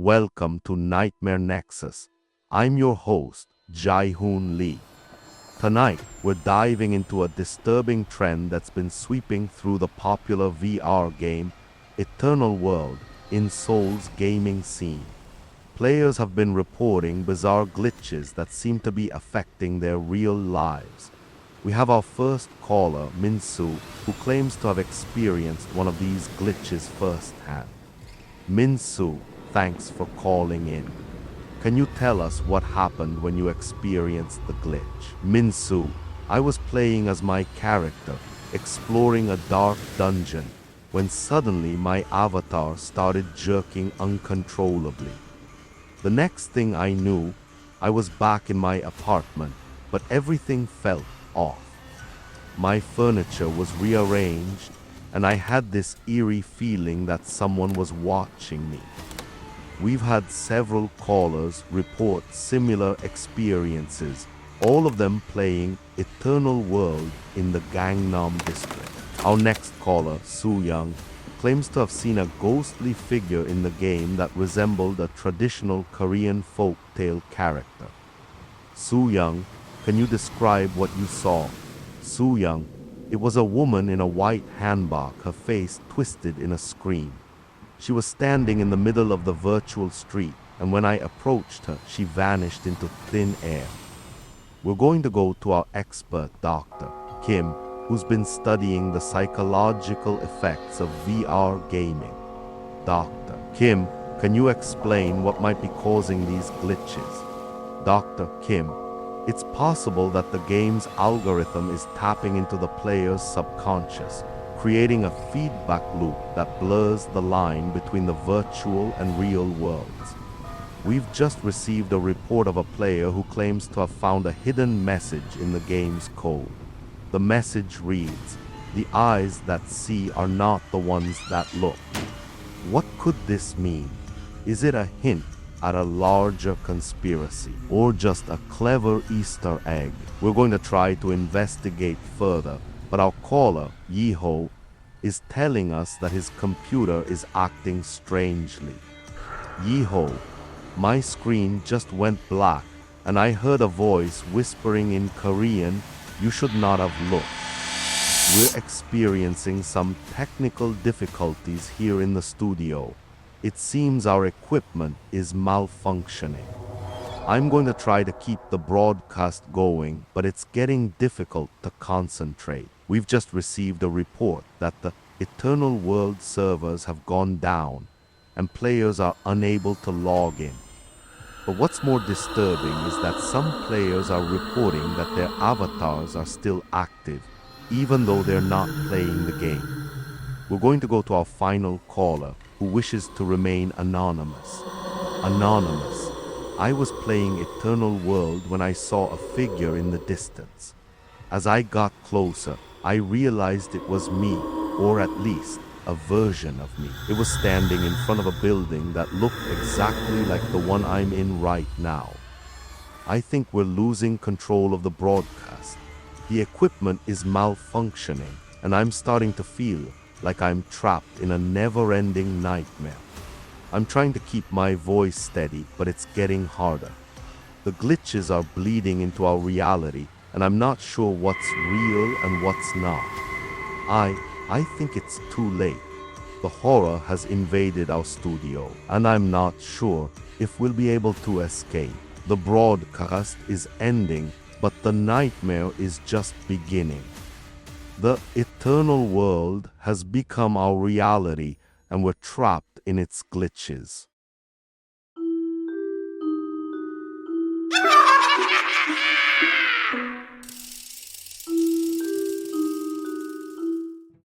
welcome to Nightmare Nexus. I'm your host, Jae-hoon Lee. Tonight, we're diving into a disturbing trend that's been sweeping through the popular VR game, Eternal World, in Seoul's gaming scene. Players have been reporting bizarre glitches that seem to be affecting their real lives. We have our first caller, Min-soo, who claims to have experienced one of these glitches firsthand. Min-soo, thanks for calling in. Can you tell us what happened when you experienced the glitch? Min-soo, I was playing as my character, exploring a dark dungeon, when suddenly my avatar started jerking uncontrollably. The next thing I knew, I was back in my apartment, but everything felt off. My furniture was rearranged, and I had this eerie feeling that someone was watching me. We've had several callers report similar experiences, all of them playing Eternal World in the Gangnam district. Our next caller, Soo-young, claims to have seen a ghostly figure in the game that resembled a traditional Korean folk tale character. Soo-young, can you describe what you saw? Soo-young, it was a woman in a white hanbok, her face twisted in a scream. She was standing in the middle of the virtual street, and when I approached her, she vanished into thin air. We're going to go to our expert, Dr. Kim, who's been studying the psychological effects of VR gaming. Dr. Kim, can you explain what might be causing these glitches? Dr. Kim, it's possible that the game's algorithm is tapping into the player's subconscious, creating a feedback loop that blurs the line between the virtual and real worlds. We've just received a report of a player who claims to have found a hidden message in the game's code. The message reads, "The eyes that see are not the ones that look." What could this mean? Is it a hint at a larger conspiracy, or just a clever Easter egg? We're going to try to investigate further, but our caller, Yi-ho, is telling us that his computer is acting strangely. Yi-ho, my screen just went black, and I heard a voice whispering in Korean, "You should not have looked." We're experiencing some technical difficulties here in the studio. It seems our equipment is malfunctioning. I'm going to try to keep the broadcast going, but it's getting difficult to concentrate. We've just received a report that the Eternal World servers have gone down, and players are unable to log in. But what's more disturbing is that some players are reporting that their avatars are still active, even though they're not playing the game. We're going to go to our final caller, who wishes to remain anonymous. Anonymous, I was playing Eternal World when I saw a figure in the distance. As I got closer, I realized it was me, or at least a version of me. It was standing in front of a building that looked exactly like the one I'm in right now. I think we're losing control of the broadcast. The equipment is malfunctioning, and I'm starting to feel like I'm trapped in a never-ending nightmare. I'm trying to keep my voice steady, but it's getting harder. The glitches are bleeding into our reality, and I'm not sure what's real and what's not. I think it's too late. The horror has invaded our studio, and I'm not sure if we'll be able to escape. The broadcast is ending, but the nightmare is just beginning. The Eternal World has become our reality, and we're trapped in its glitches.